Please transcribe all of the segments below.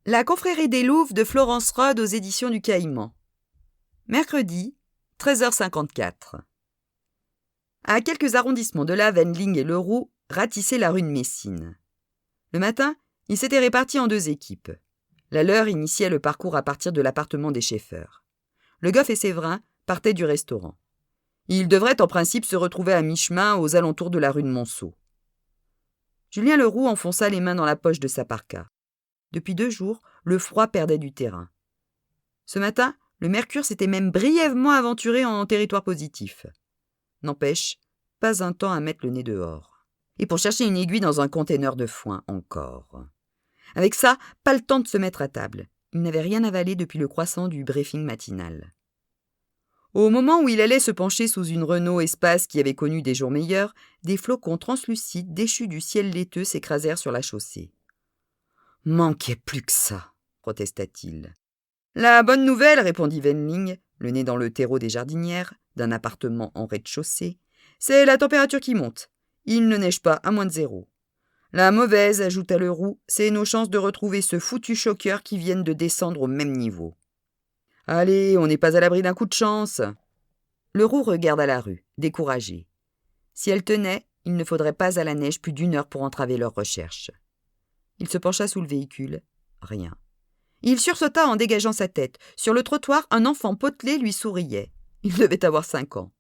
La confrérie des Louves de Florence Rhodes aux éditions du Caïman. Mercredi, 13h54. À quelques arrondissements de là, Wendling et Leroux ratissaient la rue de Messine. Le matin, ils s'étaient répartis en deux équipes. La leur initiait le parcours à partir de l'appartement des Schaeffer. Le Goff et Séverin partaient du restaurant. Ils devraient en principe se retrouver à mi-chemin aux alentours de la rue de Monceau. Julien Leroux enfonça les mains dans la poche de sa parka. Depuis 2 jours, le froid perdait du terrain. Ce matin, le mercure s'était même brièvement aventuré en territoire positif. N'empêche, pas un temps à mettre le nez dehors. Et pour chercher une aiguille dans un conteneur de foin encore. Avec ça, pas le temps de se mettre à table. Il n'avait rien avalé depuis le croissant du briefing matinal. Au moment où il allait se pencher sous une Renault Espace qui avait connu des jours meilleurs, des flocons translucides déchus du ciel laiteux s'écrasèrent sur la chaussée. « Manquait plus que ça !» protesta-t-il. « La bonne nouvelle, » répondit Wendling, le nez dans le terreau des jardinières, d'un appartement en rez-de-chaussée, « c'est la température qui monte. Il ne neige pas à moins de 0. La mauvaise, ajouta Leroux, c'est nos chances de retrouver ce foutu choqueur qui viennent de descendre au même niveau. Allez, on n'est pas à l'abri d'un coup de chance. Leroux regarda la rue, découragé. Si elle tenait, il ne faudrait pas à la neige plus d'1 heure pour entraver leurs recherches. Il se pencha sous le véhicule. Rien. Il sursauta en dégageant sa tête. Sur le trottoir, un enfant potelé lui souriait. Il devait avoir 5 ans.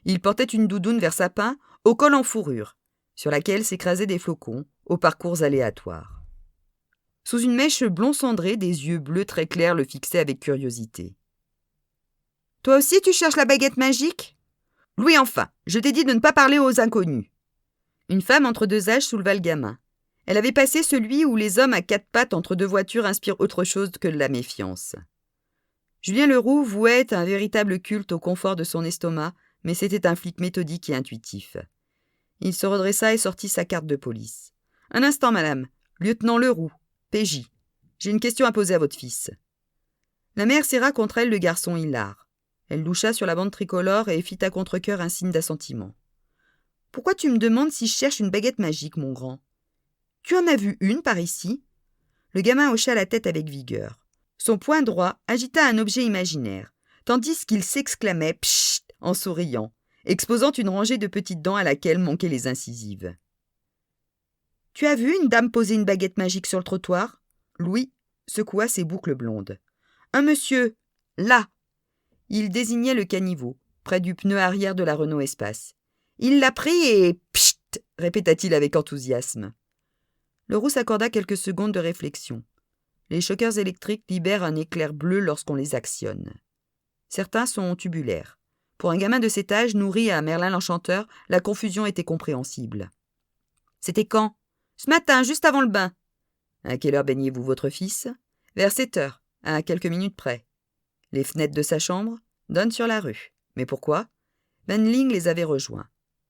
Il portait une doudoune vert sapin, au col en fourrure, sur laquelle s'écrasaient des flocons, aux parcours aléatoires. Sous une mèche blond cendré, des yeux bleus très clairs le fixaient avec curiosité. « Toi aussi tu cherches la baguette magique ?»« Louis, enfin, je t'ai dit de ne pas parler aux inconnus. » Une femme entre 2 âges souleva le gamin. Elle avait passé celui où les hommes à 4 pattes entre 2 voitures inspirent autre chose que de la méfiance. Julien Leroux vouait un véritable culte au confort de son estomac, mais c'était un flic méthodique et intuitif. Il se redressa et sortit sa carte de police. « Un instant, madame. Lieutenant Leroux, PJ. J'ai une question à poser à votre fils. » La mère serra contre elle le garçon hilar. Elle loucha sur la bande tricolore et fit à contre-cœur un signe d'assentiment. « Pourquoi tu me demandes si je cherche une baguette magique, mon grand ? Tu en as vu une par ici ?» Le gamin hocha la tête avec vigueur. Son poing droit agita un objet imaginaire, tandis qu'il s'exclamait « Psst !» en souriant, exposant une rangée de petites dents à laquelle manquaient les incisives. « Tu as vu une dame poser une baguette magique sur le trottoir ?» Louis secoua ses boucles blondes. « Un monsieur, là !» Il désignait le caniveau, près du pneu arrière de la Renault Espace. « Il l'a pris et... Psst !» répéta-t-il avec enthousiasme. Leroux s'accorda quelques secondes de réflexion. Les choqueurs électriques libèrent un éclair bleu lorsqu'on les actionne. Certains sont tubulaires. Pour un gamin de cet âge, nourri à Merlin l'Enchanteur, la confusion était compréhensible. « C'était quand ?»« Ce matin, juste avant le bain. »« À quelle heure baignez-vous votre fils ?»« Vers 7 heures, à quelques minutes près. » Les fenêtres de sa chambre donnent sur la rue. Mais pourquoi ? Wendling les avait rejoints.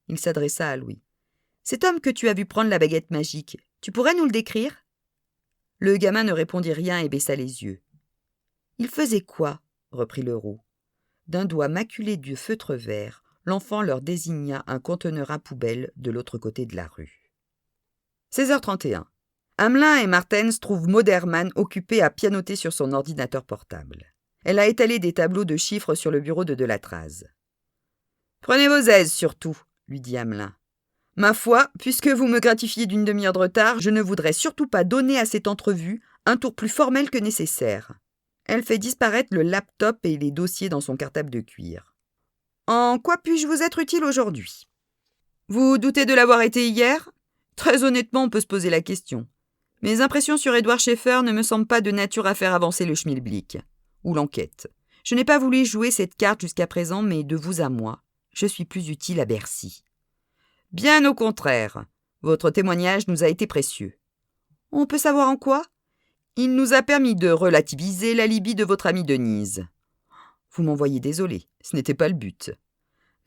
Il s'adressa à Louis. « Cet homme que tu as vu prendre la baguette magique, tu pourrais nous le décrire ?» Le gamin ne répondit rien et baissa les yeux. « Il faisait quoi ?» reprit Leroux. D'un doigt maculé du feutre vert, l'enfant leur désigna un conteneur à poubelle de l'autre côté de la rue. 16h31. Hamelin et Martens trouvent Maud Hermann occupée à pianoter sur son ordinateur portable. Elle a étalé des tableaux de chiffres sur le bureau de Delatraz. « Prenez vos aises, surtout, » lui dit Hamelin. « Ma foi, puisque vous me gratifiez d'1 demi-heure de retard, je ne voudrais surtout pas donner à cette entrevue un tour plus formel que nécessaire. » Elle fait disparaître le laptop et les dossiers dans son cartable de cuir. « En quoi puis-je vous être utile aujourd'hui ? Vous doutez de l'avoir été hier ? Très honnêtement, on peut se poser la question. Mes impressions sur Édouard Schaeffer ne me semblent pas de nature à faire avancer le schmilblick, ou l'enquête. Je n'ai pas voulu jouer cette carte jusqu'à présent, mais de vous à moi, je suis plus utile à Bercy. Bien au contraire, votre témoignage nous a été précieux. On peut savoir en quoi ? Il nous a permis de relativiser l'alibi de votre amie Denise. Vous m'en voyez désolé, ce n'était pas le but.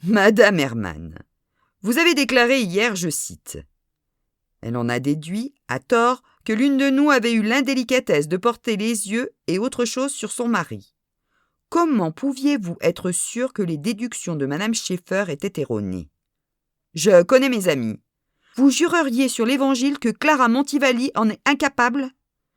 Madame Hermann, vous avez déclaré hier, je cite, « Elle en a déduit, à tort, que l'une de nous avait eu l'indélicatesse de porter les yeux et autre chose sur son mari. Comment pouviez-vous être sûr que les déductions de Madame Schaeffer étaient erronées ? Je connais mes amis. Vous jureriez sur l'Évangile que Clara Montivalli en est incapable ?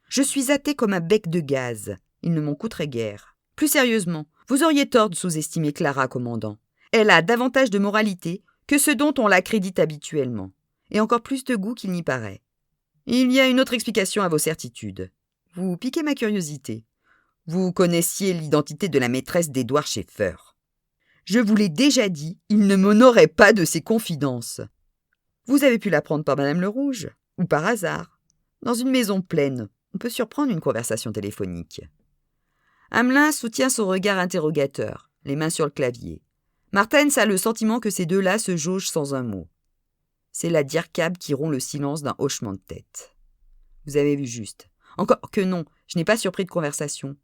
Je suis athée comme un bec de gaz. Ils ne m'en coûteraient guère. Plus sérieusement, vous auriez tort de sous-estimer Clara, commandant. Elle a davantage de moralité que ce dont on l'accrédite habituellement, et encore plus de goût qu'il n'y paraît. Il y a une autre explication à vos certitudes. Vous piquez ma curiosité. Vous connaissiez l'identité de la maîtresse d'Edward Schaeffer. Je vous l'ai déjà dit, il ne m'honorait pas de ses confidences. Vous avez pu l'apprendre par Madame Le Rouge, ou par hasard. Dans une maison pleine, on peut surprendre une conversation téléphonique. Hamelin soutient son regard interrogateur, les mains sur le clavier. Martens a le sentiment que ces deux-là se jaugent sans un mot. C'est la DIRCAB qui rompt le silence d'un hochement de tête. Vous avez vu juste. Encore que non, je n'ai pas surpris de conversation.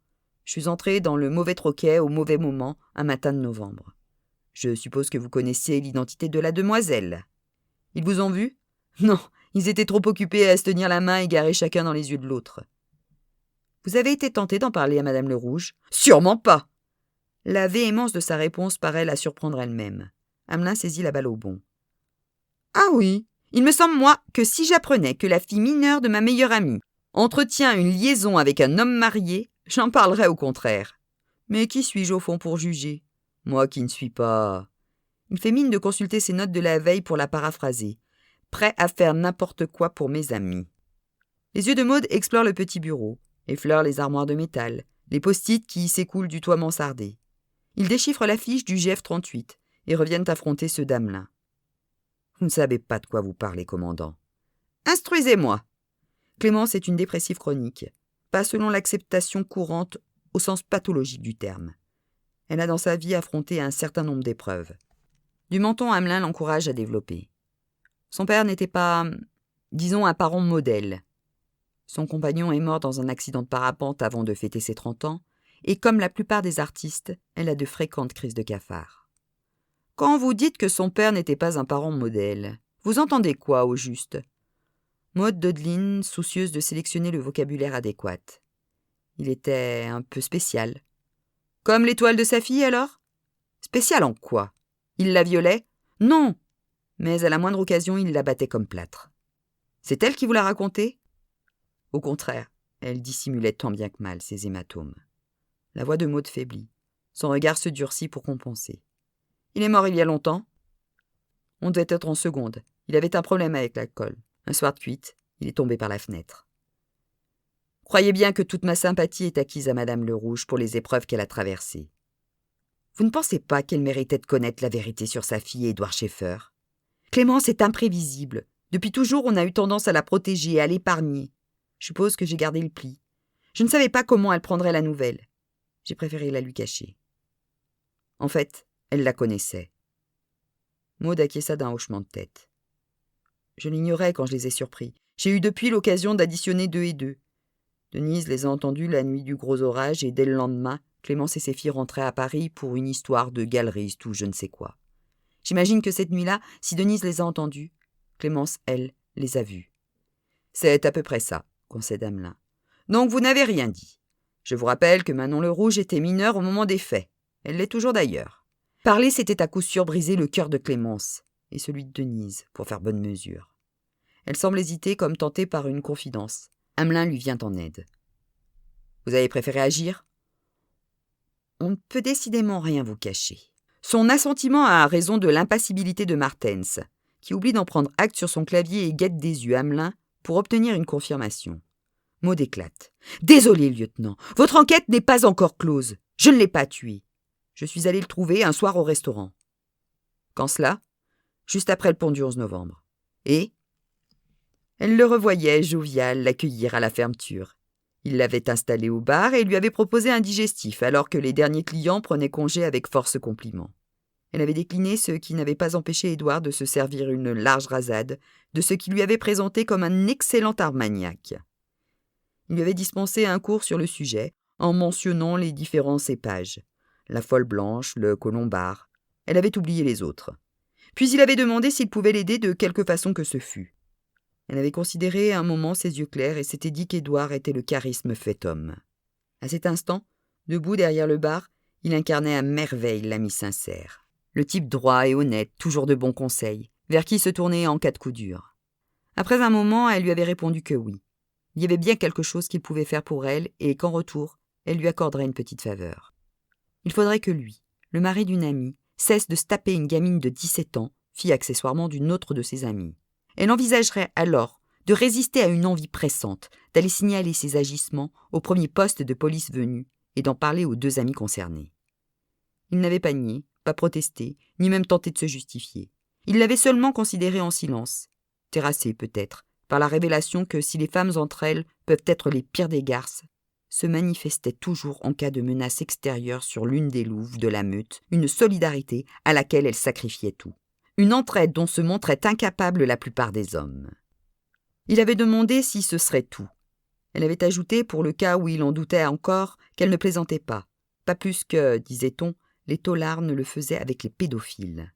Je suis entré dans le mauvais troquet au mauvais moment, un matin de novembre. Je suppose que vous connaissez l'identité de la demoiselle. Ils vous ont vu? Non, ils étaient trop occupés à se tenir la main égarés chacun dans les yeux de l'autre. Vous avez été tenté d'en parler à Madame Le Rouge? Sûrement pas! La véhémence de sa réponse paraît la surprendre elle-même. Hamelin saisit la balle au bond. Ah oui, il me semble, moi, que si j'apprenais que la fille mineure de ma meilleure amie entretient une liaison avec un homme marié, j'en parlerais au contraire. Mais qui suis-je au fond pour juger? Moi qui ne suis pas... Il fait mine de consulter ses notes de la veille pour la paraphraser. Prêt à faire n'importe quoi pour mes amis. Les yeux de Maud explorent le petit bureau, effleurent les armoires de métal, les post-it qui s'écoulent du toit mansardé. Ils déchiffrent l'affiche du GF38 et reviennent affronter ceux d'Hamelin. Vous ne savez pas de quoi vous parlez, commandant. Instruisez-moi. Clémence est une dépressive chronique, pas selon l'acceptation courante au sens pathologique du terme. Elle a dans sa vie affronté un certain nombre d'épreuves. Du menton, Hamelin l'encourage à développer. Son père n'était pas, disons, un parent modèle. Son compagnon est mort dans un accident de parapente avant de fêter ses 30 ans, et comme la plupart des artistes, elle a de fréquentes crises de cafard. Quand vous dites que son père n'était pas un parent modèle, vous entendez quoi au juste? Maud dodeline, soucieuse de sélectionner le vocabulaire adéquat. Il était un peu spécial. Comme l'étoile de sa fille, alors? Spécial en quoi? Il la violait? Non! Mais à la moindre occasion, il la battait comme plâtre. C'est elle qui vous l'a raconté? Au contraire, elle dissimulait tant bien que mal ses hématomes. La voix de Maud faiblit. Son regard se durcit pour compenser. Il est mort il y a longtemps? On devait être en seconde. Il avait un problème avec l'alcool. Un soir de cuite, il est tombé par la fenêtre. Croyez bien que toute ma sympathie est acquise à Madame Le Rouge pour les épreuves qu'elle a traversées. Vous ne pensez pas qu'elle méritait de connaître la vérité sur sa fille et Edward Schaeffer? Clémence est imprévisible. Depuis toujours, on a eu tendance à la protéger, à l'épargner. Je suppose que j'ai gardé le pli. Je ne savais pas comment elle prendrait la nouvelle. J'ai préféré la lui cacher. En fait, elle la connaissait. Maud acquiesça d'un hochement de tête. Je l'ignorais quand je les ai surpris. J'ai eu depuis l'occasion d'additionner 2 et 2. Denise les a entendus la nuit du gros orage et dès le lendemain, Clémence et ses filles rentraient à Paris pour une histoire de galeriste ou je ne sais quoi. J'imagine que cette nuit-là, si Denise les a entendus, Clémence, elle, les a vus. C'est à peu près ça, concède Hamelin. Donc vous n'avez rien dit. Je vous rappelle que Manon Le Rouge était mineure au moment des faits. Elle l'est toujours d'ailleurs. Parler, c'était à coup sûr briser le cœur de Clémence et celui de Denise, pour faire bonne mesure. Elle semble hésiter comme tentée par une confidence. Hamelin lui vient en aide. Vous avez préféré agir? On ne peut décidément rien vous cacher. Son assentiment a raison de l'impassibilité de Martens, qui oublie d'en prendre acte sur son clavier et guette des yeux Hamelin pour obtenir une confirmation. Maud éclate. « Désolé, lieutenant, votre enquête n'est pas encore close. Je ne l'ai pas tué. Je suis allé le trouver un soir au restaurant. » Quand cela? Juste après le pont du 11 novembre. Et elle le revoyait, jovial, l'accueillir à la fermeture. Il l'avait installé au bar et lui avait proposé un digestif, alors que les derniers clients prenaient congé avec force compliments. Elle avait décliné ce qui n'avait pas empêché Édouard de se servir une large rasade de ce qu'il lui avait présenté comme un excellent armagnac. Il lui avait dispensé un cours sur le sujet, en mentionnant les différents cépages. La folle blanche, le colombard. Elle avait oublié les autres. Puis il avait demandé s'il pouvait l'aider de quelque façon que ce fût. Elle avait considéré un moment ses yeux clairs et s'était dit qu'Édouard était le charisme fait homme. À cet instant, debout derrière le bar, il incarnait à merveille l'ami sincère. Le type droit et honnête, toujours de bons conseils, vers qui se tourner en cas de coup dur. Après un moment, elle lui avait répondu que oui. Il y avait bien quelque chose qu'il pouvait faire pour elle et qu'en retour, elle lui accorderait une petite faveur. Il faudrait que lui, le mari d'une amie, cesse de se taper une gamine de 17 ans, fille accessoirement d'une autre de ses amies. Elle envisagerait alors de résister à une envie pressante, d'aller signaler ses agissements au premier poste de police venu et d'en parler aux 2 amis concernés. Il n'avait pas nié, pas protesté, ni même tenté de se justifier. Il l'avait seulement considéré en silence, terrassé peut-être, par la révélation que si les femmes entre elles peuvent être les pires des garces, se manifestait toujours en cas de menace extérieure sur l'une des louves de la meute, une solidarité à laquelle elle sacrifiait tout. Une entraide dont se montrait incapable la plupart des hommes. Il avait demandé si ce serait tout. Elle avait ajouté, pour le cas où il en doutait encore, qu'elle ne plaisantait pas. Pas plus que, disait-on, les taulards ne le faisaient avec les pédophiles.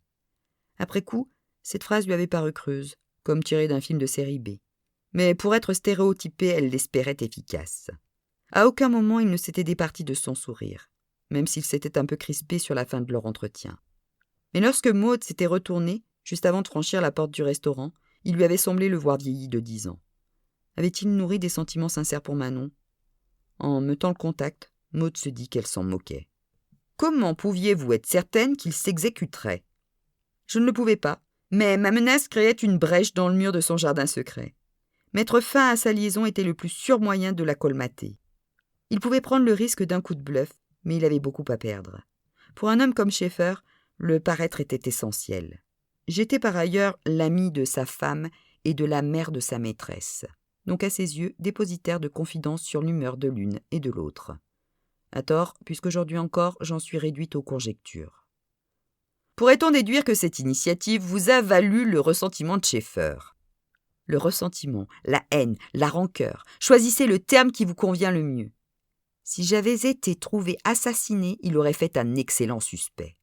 Après coup, cette phrase lui avait paru creuse, comme tirée d'un film de série B. Mais pour être stéréotypée, elle l'espérait efficace. À aucun moment il ne s'était départi de son sourire, même s'il s'était un peu crispé sur la fin de leur entretien. Mais lorsque Maud s'était retournée, juste avant de franchir la porte du restaurant, il lui avait semblé le voir vieilli de 10 ans. Avait-il nourri des sentiments sincères pour Manon ? En meutant le contact, Maud se dit qu'elle s'en moquait. « Comment pouviez-vous être certaine qu'il s'exécuterait ?» Je ne le pouvais pas, mais ma menace créait une brèche dans le mur de son jardin secret. Mettre fin à sa liaison était le plus sûr moyen de la colmater. Il pouvait prendre le risque d'un coup de bluff, mais il avait beaucoup à perdre. Pour un homme comme Schaeffer, le paraître était essentiel. J'étais par ailleurs l'ami de sa femme et de la mère de sa maîtresse, donc à ses yeux dépositaire de confidences sur l'humeur de l'une et de l'autre. À tort, puisqu'aujourd'hui encore, j'en suis réduite aux conjectures. Pourrait-on déduire que cette initiative vous a valu le ressentiment de Schaeffer ? Le ressentiment, la haine, la rancœur, choisissez le terme qui vous convient le mieux. Si j'avais été trouvée assassinée, il aurait fait un excellent suspect.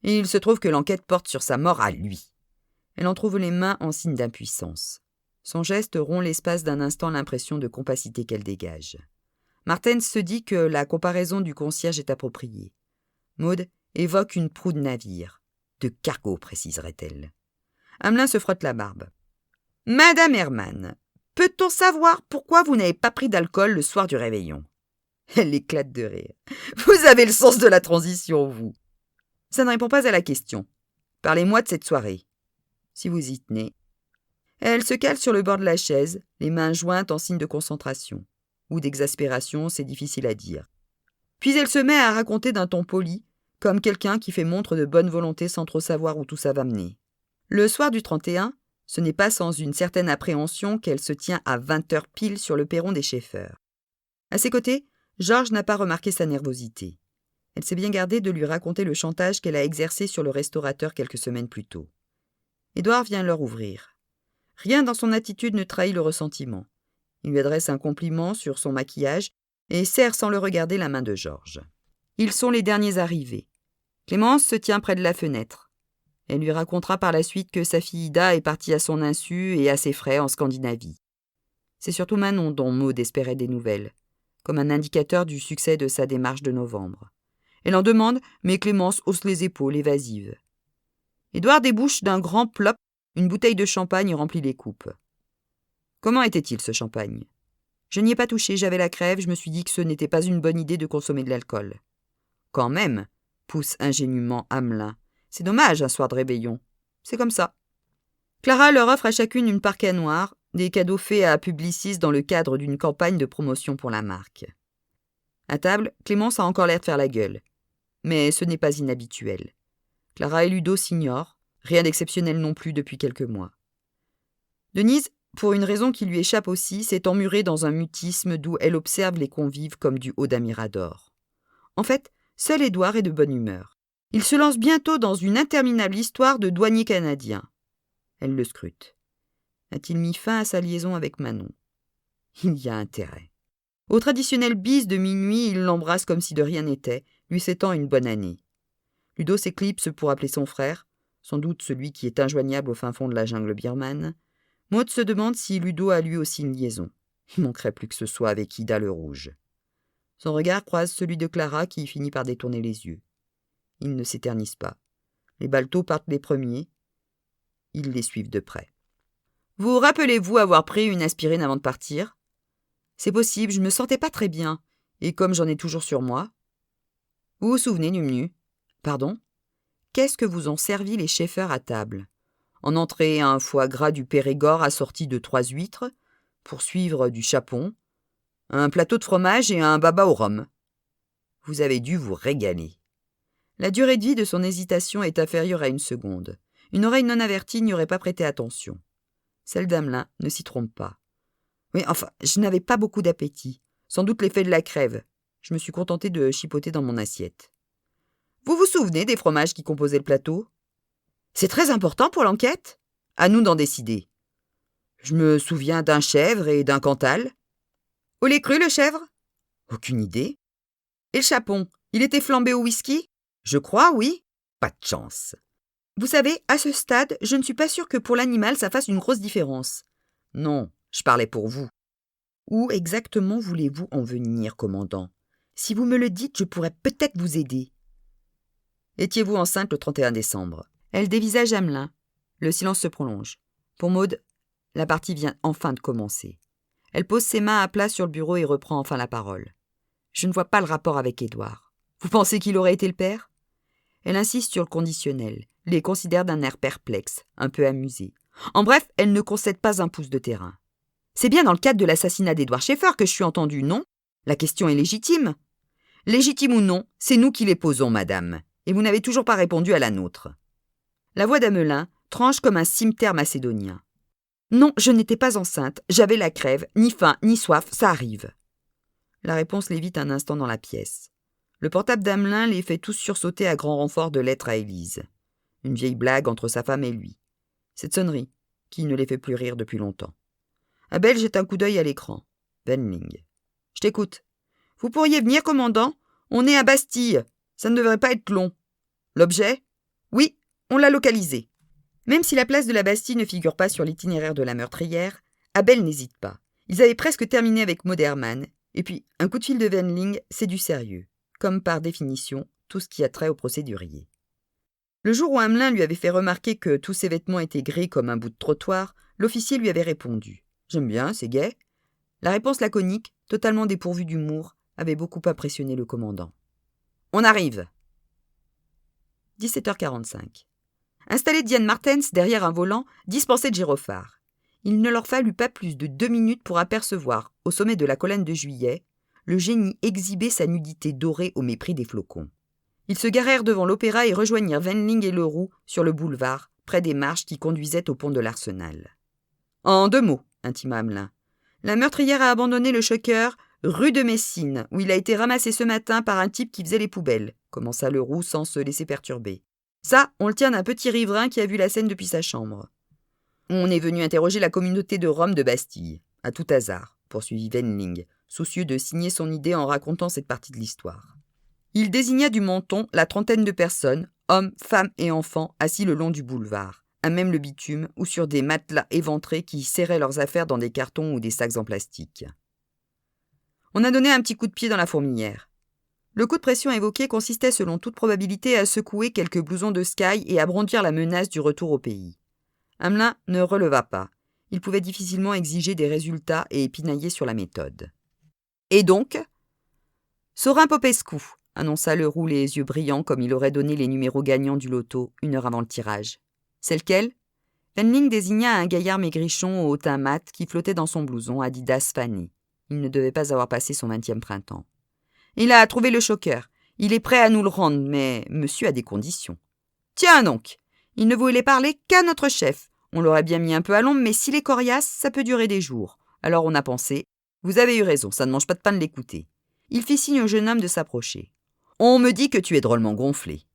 Et il se trouve que l'enquête porte sur sa mort à lui. Elle en trouve les mains en signe d'impuissance. Son geste rompt l'espace d'un instant l'impression de compacité qu'elle dégage. Martens se dit que la comparaison du concierge est appropriée. Maud évoque une proue de navire. De cargo, préciserait-elle. Hamelin se frotte la barbe. « Madame Hermann, peut-on savoir pourquoi vous n'avez pas pris d'alcool le soir du réveillon ?» Elle éclate de rire. « Vous avez le sens de la transition, vous. » Ça ne répond pas à la question. Parlez-moi de cette soirée. Si vous y tenez. Elle se cale sur le bord de la chaise, les mains jointes en signe de concentration. Ou d'exaspération, c'est difficile à dire. Puis elle se met à raconter d'un ton poli, comme quelqu'un qui fait montre de bonne volonté sans trop savoir où tout ça va mener. Le soir du 31, ce n'est pas sans une certaine appréhension qu'elle se tient à 20h pile sur le perron des Schaeffer. À ses côtés, Georges n'a pas remarqué sa nervosité. Elle s'est bien gardée de lui raconter le chantage qu'elle a exercé sur le restaurateur quelques semaines plus tôt. Édouard vient leur ouvrir. Rien dans son attitude ne trahit le ressentiment. Il lui adresse un compliment sur son maquillage et serre sans le regarder la main de Georges. Ils sont les derniers arrivés. Clémence se tient près de la fenêtre. Elle lui racontera par la suite que sa fille Ida est partie à son insu et à ses frais en Scandinavie. C'est surtout Manon dont Maud espérait des nouvelles, comme un indicateur du succès de sa démarche de novembre. Elle en demande, mais Clémence hausse les épaules, évasive. Édouard débouche d'un grand plop une bouteille de champagne et remplit les coupes. Comment était-il, ce champagne ? Je n'y ai pas touché, j'avais la crève, je me suis dit que ce n'était pas une bonne idée de consommer de l'alcool. Quand même, pousse ingénument Hamelin. C'est dommage, un soir de réveillon. C'est comme ça. Clara leur offre à chacune une parka noire, des cadeaux faits à Publicis dans le cadre d'une campagne de promotion pour la marque. À table, Clémence a encore l'air de faire la gueule. Mais ce n'est pas inhabituel. Clara et Ludo s'ignorent, rien d'exceptionnel non plus depuis quelques mois. Denise, pour une raison qui lui échappe aussi, s'est emmurée dans un mutisme d'où elle observe les convives comme du haut d'un mirador. En fait, seul Édouard est de bonne humeur. Il se lance bientôt dans une interminable histoire de douanier canadien. Elle le scrute. A-t-il mis fin à sa liaison avec Manon ? Il y a intérêt. Au traditionnel bise de minuit, il l'embrasse comme si de rien n'était, lui souhaitant une bonne année. Ludo s'éclipse pour appeler son frère, sans doute celui qui est injoignable au fin fond de la jungle birmane. Maud se demande si Ludo a lui aussi une liaison. Il manquerait plus que ce soit avec Ida le Rouge. Son regard croise celui de Clara qui finit par détourner les yeux. Ils ne s'éternisent pas. Les baltos partent les premiers. Ils les suivent de près. Vous rappelez-vous avoir pris une aspirine avant de partir ? C'est possible, je me sentais pas très bien. Et comme j'en ai toujours sur moi. Vous vous souvenez, Num-Nu ? Pardon ? Qu'est-ce que vous ont servi les cheffeurs à table ? En entrée, un foie gras du Périgord assorti de 3 huîtres, pour suivre du chapon, un plateau de fromage et un baba au rhum. Vous avez dû vous régaler. La durée de vie de son hésitation est inférieure à 1 seconde. Une oreille non avertie n'y aurait pas prêté attention. Celle d'Amelin ne s'y trompe pas. Oui, enfin, je n'avais pas beaucoup d'appétit. Sans doute l'effet de la crève. Je me suis contenté de chipoter dans mon assiette. Vous vous souvenez des fromages qui composaient le plateau ? C'est très important pour l'enquête ? À nous d'en décider. Je me souviens d'un chèvre et d'un cantal. Au lait cru, le chèvre ? Aucune idée. Et le chapon, il était flambé au whisky ? Je crois, oui. Pas de chance. Vous savez, à ce stade, je ne suis pas sûre que pour l'animal ça fasse une grosse différence. Non, je parlais pour vous. Où exactement voulez-vous en venir, commandant ? Si vous me le dites, je pourrais peut-être vous aider. Étiez-vous enceinte le 31 décembre ? Elle dévisage Amelin. Le silence se prolonge. Pour Maud, la partie vient enfin de commencer. Elle pose ses mains à plat sur le bureau et reprend enfin la parole. Je ne vois pas le rapport avec Édouard. Vous pensez qu'il aurait été le père ? Elle insiste sur le conditionnel, les considère d'un air perplexe, un peu amusé. En bref, elle ne concède pas un pouce de terrain. C'est bien dans le cadre de l'assassinat d'Édouard Schaeffer que je suis entendue, non ? La question est légitime. Légitime ou non, c'est nous qui les posons, madame, et vous n'avez toujours pas répondu à la nôtre. La voix d'Amelin tranche comme un cimeterre macédonien. Non, je n'étais pas enceinte, j'avais la crève, ni faim, ni soif, ça arrive. La réponse lévite un instant dans la pièce. Le portable d'Amelin les fait tous sursauter à grand renfort de lettres à Élise. Une vieille blague entre sa femme et lui. Cette sonnerie, qui ne les fait plus rire depuis longtemps. Abel jette un coup d'œil à l'écran. Wendling. Je t'écoute. Vous pourriez venir, commandant ? On est à Bastille. Ça ne devrait pas être long. L'objet ? Oui, on l'a localisé. Même si la place de la Bastille ne figure pas sur l'itinéraire de la meurtrière, Abel n'hésite pas. Ils avaient presque terminé avec Maud Hermann. Et puis, un coup de fil de Wendling, c'est du sérieux. Comme par définition, tout ce qui a trait au procédurier. Le jour où Amelin lui avait fait remarquer que tous ses vêtements étaient gris comme un bout de trottoir, l'officier lui avait répondu « J'aime bien, c'est gai ». La réponse laconique, totalement dépourvue d'humour, avait beaucoup impressionné le commandant. « On arrive !» 17h45. Installé Diane Martens derrière un volant, dispensé de gyrophare. Il ne leur fallut pas plus de 2 minutes pour apercevoir, au sommet de la colonne de Juillet, le génie exhiber sa nudité dorée au mépris des flocons. Ils se garèrent devant l'opéra et rejoignirent Wendling et Leroux sur le boulevard, près des marches qui conduisaient au pont de l'Arsenal. « En 2 mots, intima Amelin. La meurtrière a abandonné le choqueur rue de Messine, où il a été ramassé ce matin par un type qui faisait les poubelles, commença Leroux sans se laisser perturber. Ça, on le tient d'un petit riverain qui a vu la scène depuis sa chambre. On est venu interroger la communauté de Rome de Bastille, à tout hasard, poursuivit Wendling, soucieux de signer son idée en racontant cette partie de l'histoire. Il désigna du menton la 30aine de personnes, hommes, femmes et enfants, assis le long du boulevard, à même le bitume ou sur des matelas éventrés qui serraient leurs affaires dans des cartons ou des sacs en plastique. On a donné un petit coup de pied dans la fourmilière. Le coup de pression évoqué consistait selon toute probabilité à secouer quelques blousons de Sky et à brandir la menace du retour au pays. Amelin ne releva pas. Il pouvait difficilement exiger des résultats et pinailler sur la méthode. « Et donc ?»« Sorin Popescu », annonça Leroux les yeux brillants comme il aurait donné les numéros gagnants du loto 1 heure avant le tirage. « C'est lequel ?» Wendling désigna un gaillard maigrichon au teint mat qui flottait dans son blouson Adidas fané. Il ne devait pas avoir passé son 20e printemps. « Il a trouvé le choqueur. Il est prêt à nous le rendre, mais monsieur a des conditions. »« Tiens donc ! Il ne voulait parler qu'à notre chef. On l'aurait bien mis un peu à l'ombre, mais s'il est coriace, ça peut durer des jours. Alors on a pensé, vous avez eu raison, ça ne mange pas de pain de l'écouter. » Il fit signe au jeune homme de s'approcher. « On me dit que tu es drôlement gonflé. »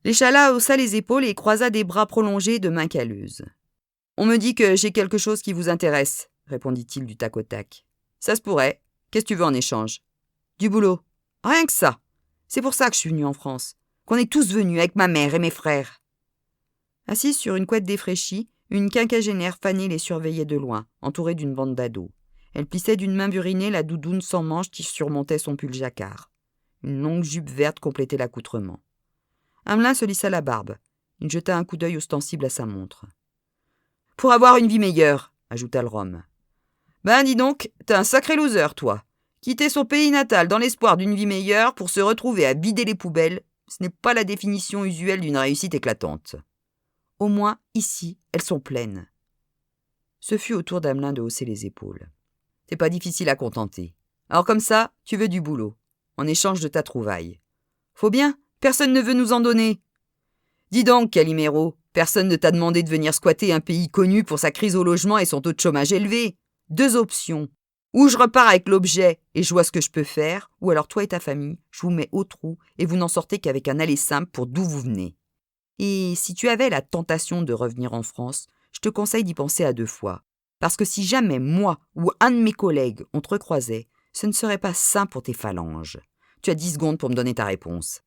L'échalas haussa les épaules et croisa des bras prolongés de mains calleuses. « On me dit que j'ai quelque chose qui vous intéresse, » répondit-il du tac au tac. « Ça se pourrait. Qu'est-ce que tu veux en échange ? » « Du boulot. Rien que ça. C'est pour ça que je suis venu en France. Qu'on est tous venus avec ma mère et mes frères. » Assise sur une couette défraîchie, une quinquagénaire fanée les surveillait de loin, entourée d'une bande d'ados. Elle plissait d'une main burinée la doudoune sans manches qui surmontait son pull jacquard. Une longue jupe verte complétait l'accoutrement. Amelin se lissa la barbe. Il jeta un coup d'œil ostensible à sa montre. « Pour avoir une vie meilleure, » ajouta le Rome. Ben dis donc, t'es un sacré loser, toi. Quitter son pays natal dans l'espoir d'une vie meilleure pour se retrouver à vider les poubelles, ce n'est pas la définition usuelle d'une réussite éclatante. Au moins, ici, elles sont pleines. Ce fut au tour d'Amelin de hausser les épaules. C'est pas difficile à contenter. Alors comme ça, tu veux du boulot, en échange de ta trouvaille. Faut bien, personne ne veut nous en donner. Dis donc, Calimero, personne ne t'a demandé de venir squatter un pays connu pour sa crise au logement et son taux de chômage élevé. 2 options. Ou je repars avec l'objet et je vois ce que je peux faire, ou alors toi et ta famille, je vous mets au trou et vous n'en sortez qu'avec un aller simple pour d'où vous venez. Et si tu avais la tentation de revenir en France, je te conseille d'y penser à 2 fois. Parce que si jamais moi ou un de mes collègues on te recroisait, ce ne serait pas sain pour tes phalanges. Tu as 10 secondes pour me donner ta réponse.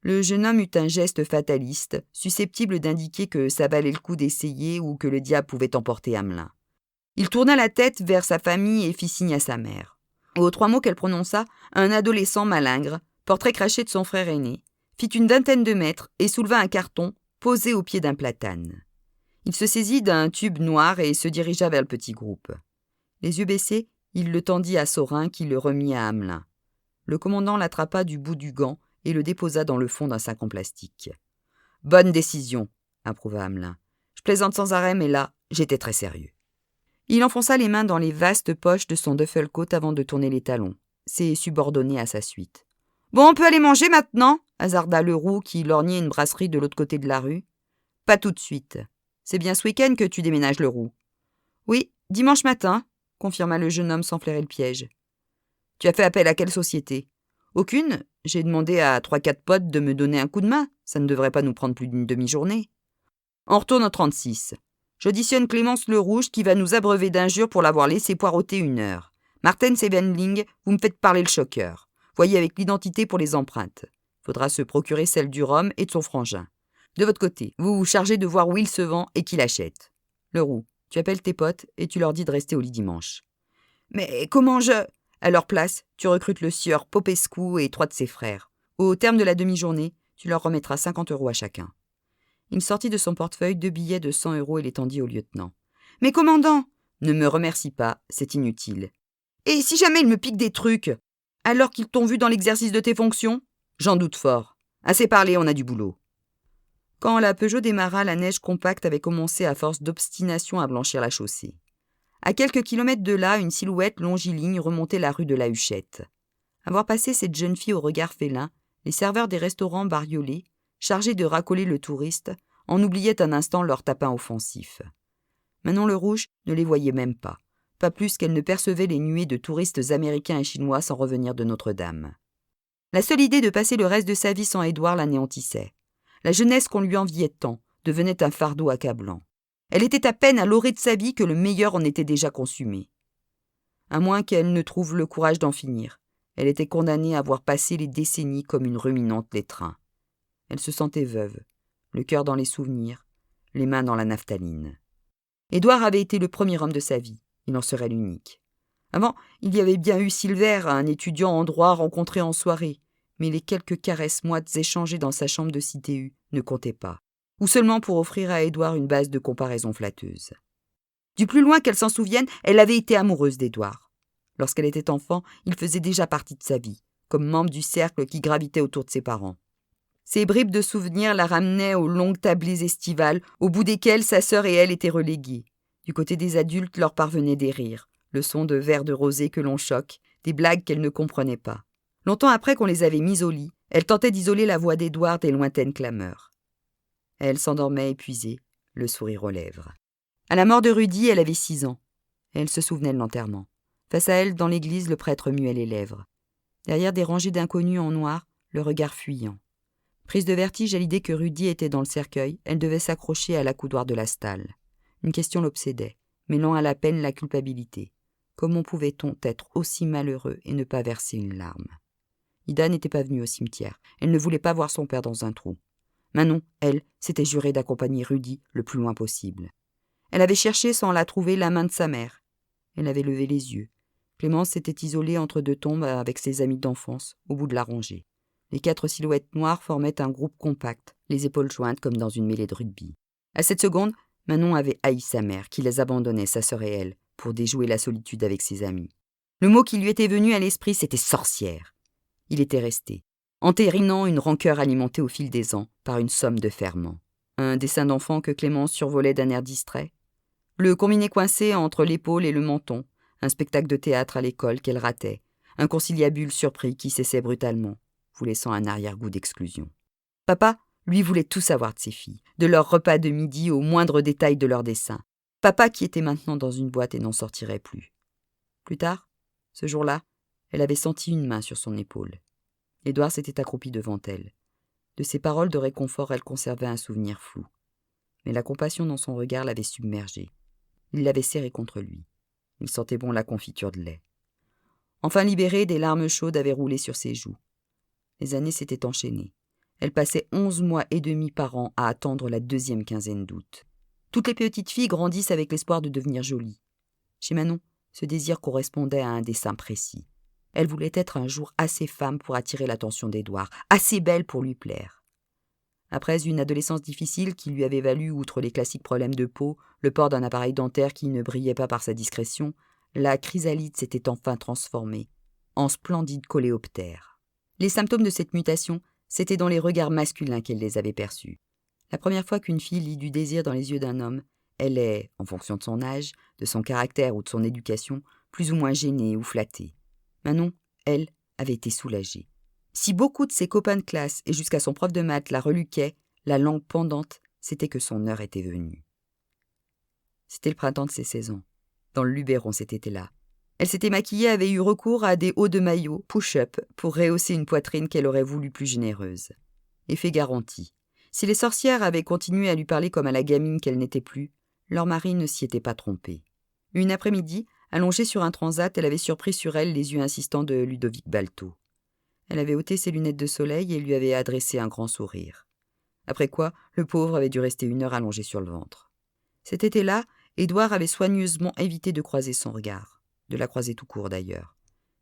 Le jeune homme eut un geste fataliste, susceptible d'indiquer que ça valait le coup d'essayer ou que le diable pouvait emporter Amelin. Il tourna la tête vers sa famille et fit signe à sa mère. Aux 3 mots qu'elle prononça, un adolescent malingre, portrait craché de son frère aîné, fit une vingtaine de mètres et souleva un carton posé au pied d'un platane. Il se saisit d'un tube noir et se dirigea vers le petit groupe. Les yeux baissés, il le tendit à Saurin qui le remit à Amelin. Le commandant l'attrapa du bout du gant et le déposa dans le fond d'un sac en plastique. « Bonne décision !» approuva Amelin. « Je plaisante sans arrêt, mais là, j'étais très sérieux. » Il enfonça les mains dans les vastes poches de son duffel-coat avant de tourner les talons, ses subordonnés à sa suite. « Bon, on peut aller manger maintenant ?» hasarda Leroux qui lorgnait une brasserie de l'autre côté de la rue. « Pas tout de suite. C'est bien ce week-end que tu déménages, Leroux. »« Oui, dimanche matin, » confirma le jeune homme sans flairer le piège. « Tu as fait appel à quelle société ?»« Aucune. J'ai demandé à 3-4 potes de me donner un coup de main. Ça ne devrait pas nous prendre plus d'une demi-journée. » On retourne au 36. J'auditionne Clémence Le Rouge qui va nous abreuver d'injures pour l'avoir laissé poireauter 1 heure. Martens et Wendling, vous me faites parler le choqueur. Voyez avec l'identité pour les empreintes. Faudra se procurer celle du Rhum et de son frangin. De votre côté, vous vous chargez de voir où il se vend et qui l'achète. Leroux, tu appelles tes potes et tu leur dis de rester au lit dimanche. Mais comment je... À leur place, tu recrutes le sieur Popescu et 3 de ses frères. Au terme de la demi-journée, tu leur remettras 50 € à chacun. Il sortit de son portefeuille 2 billets de 100 € et les tendit au lieutenant. « Mais commandant !»« Ne me remercie pas, c'est inutile. »« Et si jamais ils me piquent des trucs, alors qu'ils t'ont vu dans l'exercice de tes fonctions ? J'en doute fort. Assez parlé, on a du boulot. » Quand la Peugeot démarra, la neige compacte avait commencé à force d'obstination à blanchir la chaussée. À quelques kilomètres de là, une silhouette longiligne remontait la rue de la Huchette. À voir passer cette jeune fille au regard félin, les serveurs des restaurants bariolés, chargés de racoler le touriste, en oubliaient un instant leur tapin offensif. Manon Le Rouge ne les voyait même pas plus qu'elle ne percevait les nuées de touristes américains et chinois sans revenir de Notre-Dame. La seule idée de passer le reste de sa vie sans Édouard l'anéantissait. La jeunesse qu'on lui enviait tant devenait un fardeau accablant. Elle était à peine à l'orée de sa vie que le meilleur en était déjà consumé. À moins qu'elle ne trouve le courage d'en finir, elle était condamnée à voir passer les décennies comme une ruminante les trains. Elle se sentait veuve, le cœur dans les souvenirs, les mains dans la naphtaline. Édouard avait été le premier homme de sa vie, il en serait l'unique. Avant, il y avait bien eu Silver, un étudiant en droit rencontré en soirée, mais les quelques caresses moites échangées dans sa chambre de CTU ne comptaient pas, ou seulement pour offrir à Édouard une base de comparaison flatteuse. Du plus loin qu'elle s'en souvienne, elle avait été amoureuse d'Édouard. Lorsqu'elle était enfant, il faisait déjà partie de sa vie, comme membre du cercle qui gravitait autour de ses parents. Ces bribes de souvenirs la ramenaient aux longues tablées estivales, au bout desquelles sa sœur et elle étaient reléguées. Du côté des adultes leur parvenaient des rires, le son de verres de rosée que l'on choque, des blagues qu'elle ne comprenait pas. Longtemps après qu'on les avait mises au lit, elle tentait d'isoler la voix d'Édouard des lointaines clameurs. Elle s'endormait épuisée, le sourire aux lèvres. À la mort de Rudy, elle avait 6 ans. Elle se souvenait de l'enterrement. Face à elle, dans l'église, le prêtre muait les lèvres. Derrière des rangées d'inconnus en noir, le regard fuyant. Prise de vertige à l'idée que Rudy était dans le cercueil, elle devait s'accrocher à l'accoudoir de la stalle. Une question l'obsédait, mêlant à la peine la culpabilité. Comment pouvait-on être aussi malheureux et ne pas verser une larme ? Ida n'était pas venue au cimetière. Elle ne voulait pas voir son père dans un trou. Manon, elle, s'était jurée d'accompagner Rudy le plus loin possible. Elle avait cherché sans la trouver la main de sa mère. Elle avait levé les yeux. Clémence s'était isolée entre 2 tombes avec ses amis d'enfance, au bout de la rangée. Les 4 silhouettes noires formaient un groupe compact, les épaules jointes comme dans une mêlée de rugby. À cette seconde, Manon avait haï sa mère, qui les abandonnait, sa sœur et elle, pour déjouer la solitude avec ses amis. Le mot qui lui était venu à l'esprit, c'était sorcière. Il était resté, entérinant une rancœur alimentée au fil des ans par une somme de ferments. Un dessin d'enfant que Clémence survolait d'un air distrait. Le combiné coincé entre l'épaule et le menton, un spectacle de théâtre à l'école qu'elle ratait, un conciliabule surpris qui cessait brutalement, vous laissant un arrière-goût d'exclusion. Papa, lui, voulait tout savoir de ses filles, de leur repas de midi au moindre détail de leurs dessins. Papa qui était maintenant dans une boîte et n'en sortirait plus. Plus tard, ce jour-là, elle avait senti une main sur son épaule. Édouard s'était accroupi devant elle. De ses paroles de réconfort, elle conservait un souvenir flou. Mais la compassion dans son regard l'avait submergée. Il l'avait serrée contre lui. Il sentait bon la confiture de lait. Enfin libérée, des larmes chaudes avaient roulé sur ses joues. Les années s'étaient enchaînées. Elle passait 11 mois et demi par an à attendre la 2e quinzaine d'août. Toutes les petites filles grandissent avec l'espoir de devenir jolies. Chez Manon, ce désir correspondait à un dessein précis. Elle voulait être un jour assez femme pour attirer l'attention d'Édouard, assez belle pour lui plaire. Après une adolescence difficile qui lui avait valu, outre les classiques problèmes de peau, le port d'un appareil dentaire qui ne brillait pas par sa discrétion, la chrysalide s'était enfin transformée en splendide coléoptère. Les symptômes de cette mutation, c'était dans les regards masculins qu'elle les avait perçus. La première fois qu'une fille lit du désir dans les yeux d'un homme, elle est, en fonction de son âge, de son caractère ou de son éducation, plus ou moins gênée ou flattée. Manon, elle, avait été soulagée. Si beaucoup de ses copains de classe et jusqu'à son prof de maths la reluquaient, la langue pendante, c'était que son heure était venue. C'était le printemps de ses 16 ans. Dans le Luberon cet été-là. Elle s'était maquillée, avait eu recours à des hauts de maillot, push-up, pour rehausser une poitrine qu'elle aurait voulu plus généreuse. Effet garanti. Si les sorcières avaient continué à lui parler comme à la gamine qu'elle n'était plus, leur mari ne s'y était pas trompé. Une après-midi, allongée sur un transat, elle avait surpris sur elle les yeux insistants de Ludovic Balto. Elle avait ôté ses lunettes de soleil et lui avait adressé un grand sourire. Après quoi, le pauvre avait dû rester 1 heure allongé sur le ventre. Cet été-là, Édouard avait soigneusement évité de croiser son regard, de la croiser tout court d'ailleurs.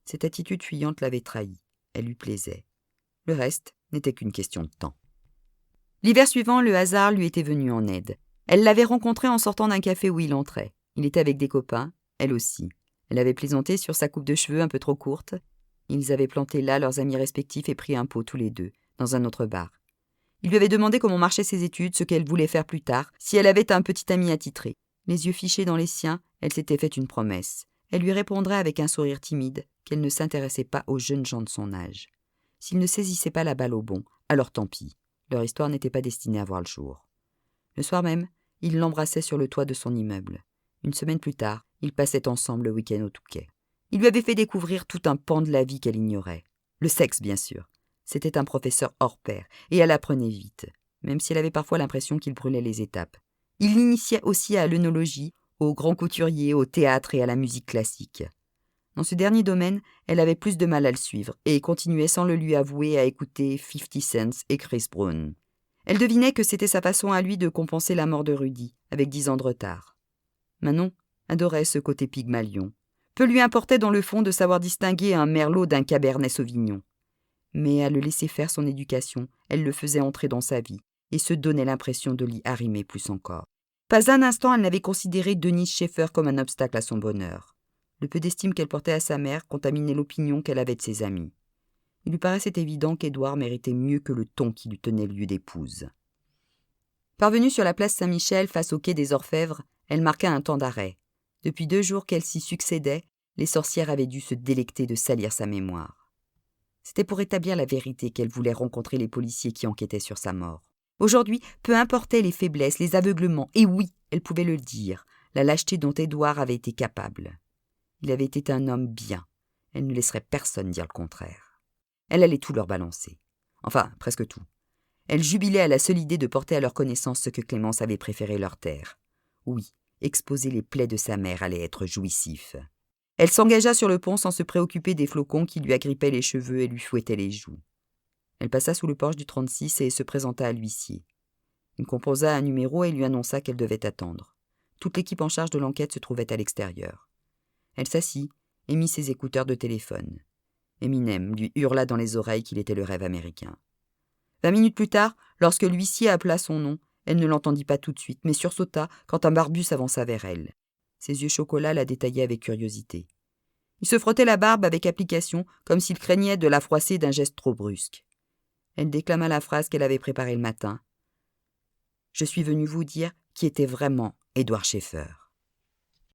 Cette attitude fuyante l'avait trahi, elle lui plaisait. Le reste n'était qu'une question de temps. L'hiver suivant, le hasard lui était venu en aide. Elle l'avait rencontré en sortant d'un café où il entrait. Il était avec des copains, elle aussi. Elle avait plaisanté sur sa coupe de cheveux un peu trop courte. Ils avaient planté là leurs amis respectifs et pris un pot tous les deux, dans un autre bar. Il lui avait demandé comment marchaient ses études, ce qu'elle voulait faire plus tard, si elle avait un petit ami attitré. Les yeux fichés dans les siens, elle s'était fait une promesse. Elle lui répondrait avec un sourire timide qu'elle ne s'intéressait pas aux jeunes gens de son âge. S'ils ne saisissaient pas la balle au bon, alors tant pis. Leur histoire n'était pas destinée à voir le jour. Le soir même, il l'embrassait sur le toit de son immeuble. Une semaine plus tard, ils passaient ensemble le week-end au Touquet. Il lui avait fait découvrir tout un pan de la vie qu'elle ignorait. Le sexe, bien sûr. C'était un professeur hors pair, et elle apprenait vite, même si elle avait parfois l'impression qu'il brûlait les étapes. Il l'initiait aussi à l'œnologie, aux grands couturiers, au théâtre et à la musique classique. Dans ce dernier domaine, elle avait plus de mal à le suivre, et continuait sans le lui avouer à écouter 50 Cent et Chris Brown. Elle devinait que c'était sa façon à lui de compenser la mort de Rudy, avec 10 ans de retard. Manon adorait ce côté Pygmalion. Peu lui importait dans le fond de savoir distinguer un merlot d'un cabernet sauvignon. Mais à le laisser faire son éducation, elle le faisait entrer dans sa vie, et se donnait l'impression de l'y arrimer plus encore. Pas un instant elle n'avait considéré Denise Schaeffer comme un obstacle à son bonheur. Le peu d'estime qu'elle portait à sa mère contaminait l'opinion qu'elle avait de ses amis. Il lui paraissait évident qu'Édouard méritait mieux que le ton qui lui tenait lieu d'épouse. Parvenue sur la place Saint-Michel, face au quai des Orfèvres, elle marqua un temps d'arrêt. Depuis 2 jours qu'elle s'y succédait, les sorcières avaient dû se délecter de salir sa mémoire. C'était pour établir la vérité qu'elle voulait rencontrer les policiers qui enquêtaient sur sa mort. Aujourd'hui, peu importaient les faiblesses, les aveuglements, et oui, elle pouvait le dire, la lâcheté dont Édouard avait été capable. Il avait été un homme bien. Elle ne laisserait personne dire le contraire. Elle allait tout leur balancer. Enfin, presque tout. Elle jubilait à la seule idée de porter à leur connaissance ce que Clémence avait préféré leur taire. Oui, exposer les plaies de sa mère allait être jouissif. Elle s'engagea sur le pont sans se préoccuper des flocons qui lui agrippaient les cheveux et lui fouettaient les joues. Elle passa sous le porche du 36 et se présenta à l'huissier. Il composa un numéro et lui annonça qu'elle devait attendre. Toute l'équipe en charge de l'enquête se trouvait à l'extérieur. Elle s'assit et mit ses écouteurs de téléphone. Eminem lui hurla dans les oreilles qu'il était le rêve américain. 20 minutes plus tard, lorsque l'huissier appela son nom, Elle ne l'entendit pas tout de suite, mais sursauta quand un barbu s'avança vers elle. Ses yeux chocolat la détaillaient avec curiosité. Il se frottait la barbe avec application, comme s'il craignait de la froisser d'un geste trop brusque. Elle déclama la phrase qu'elle avait préparée le matin. « Je suis venue vous dire qui était vraiment Édouard Schaeffer. »